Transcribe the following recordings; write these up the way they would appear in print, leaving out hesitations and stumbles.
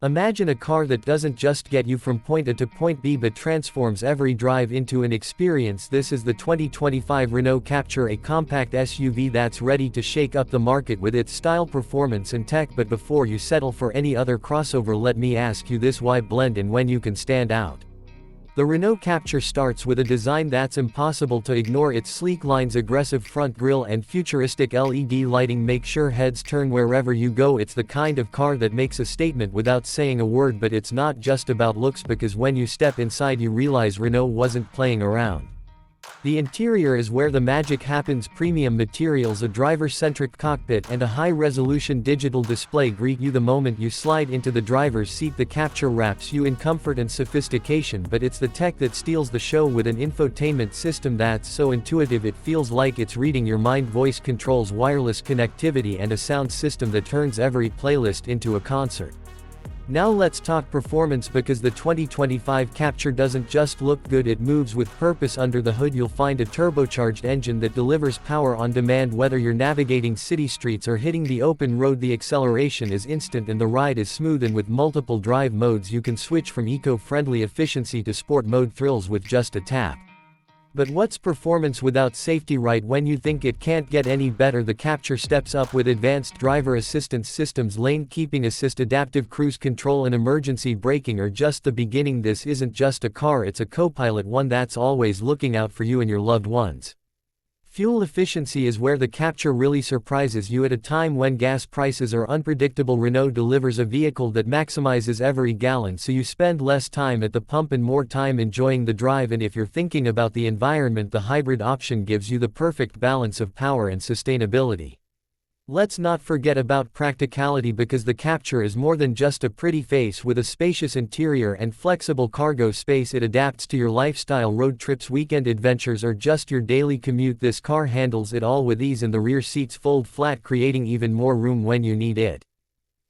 Imagine a car that doesn't just get you from point A to point B but transforms every drive into an experience. This is the 2025 Renault Captur, a compact SUV that's ready to shake up the market with its style, performance and tech. But before you settle for any other crossover, let me ask you this: why blend in when you can stand out? The Renault Captur starts with a design that's impossible to ignore. Its sleek lines, aggressive front grille and futuristic LED lighting make sure heads turn wherever you go. It's the kind of car that makes a statement without saying a word. But it's not just about looks, because when you step inside you realize Renault wasn't playing around. The interior is where the magic happens. Premium materials, a driver-centric cockpit and a high-resolution digital display greet you the moment you slide into the driver's seat. The Captur wraps you in comfort and sophistication, but it's the tech that steals the show with an infotainment system that's so intuitive it feels like it's reading your mind. Voice controls, wireless connectivity and a sound system that turns every playlist into a concert. Now let's talk performance, because the 2025 Captur doesn't just look good, it moves with purpose. Under the hood you'll find a turbocharged engine that delivers power on demand. Whether you're navigating city streets or hitting the open road, the acceleration is instant and the ride is smooth. And with multiple drive modes you can switch from eco-friendly efficiency to sport mode. Thrills with just a tap. But what's performance without safety? Right when you think it can't get any better, the Captur steps up with advanced driver assistance systems. Lane keeping assist, adaptive cruise control and emergency braking are just the beginning. This isn't just a car, it's a co-pilot, one that's always looking out for you and your loved ones. Fuel efficiency is where the Captur really surprises you. At a time when gas prices are unpredictable, Renault delivers a vehicle that maximizes every gallon, so you spend less time at the pump and more time enjoying the drive. And if you're thinking about the environment, the hybrid option gives you the perfect balance of power and sustainability. Let's not forget about practicality, because the Captur is more than just a pretty face. With a spacious interior and flexible cargo space, it adapts to your lifestyle. Road trips, weekend adventures, or just your daily commute, this car handles it all with ease, and the rear seats fold flat, creating even more room when you need it.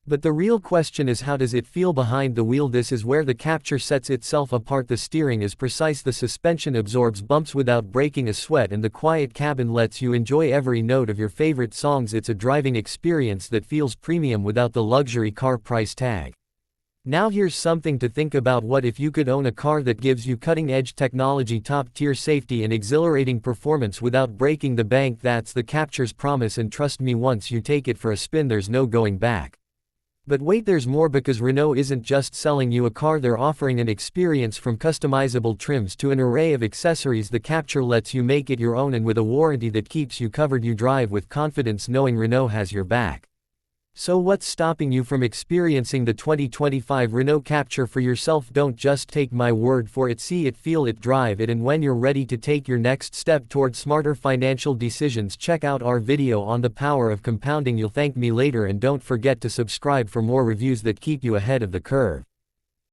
But the real question is, how does it feel behind the wheel? This is where the Captur sets itself apart. The steering is precise, the suspension absorbs bumps without breaking a sweat, and the quiet cabin lets you enjoy every note of your favorite songs. It's a driving experience that feels premium without the luxury car price tag. Now here's something to think about: what if you could own a car that gives you cutting-edge technology, top-tier safety and exhilarating performance without breaking the bank? That's the Captur's promise, and trust me, once you take it for a spin there's no going back. But wait, there's more, because Renault isn't just selling you a car, they're offering an experience. From customizable trims to an array of accessories, the Captur lets you make it your own, and with a warranty that keeps you covered, you drive with confidence knowing Renault has your back. So what's stopping you from experiencing the 2025 Renault Captur for yourself? Don't just take my word for it, see it, feel it, drive it, and when you're ready to take your next step toward smarter financial decisions, check out our video on the power of compounding. You'll thank me later, and don't forget to subscribe for more reviews that keep you ahead of the curve.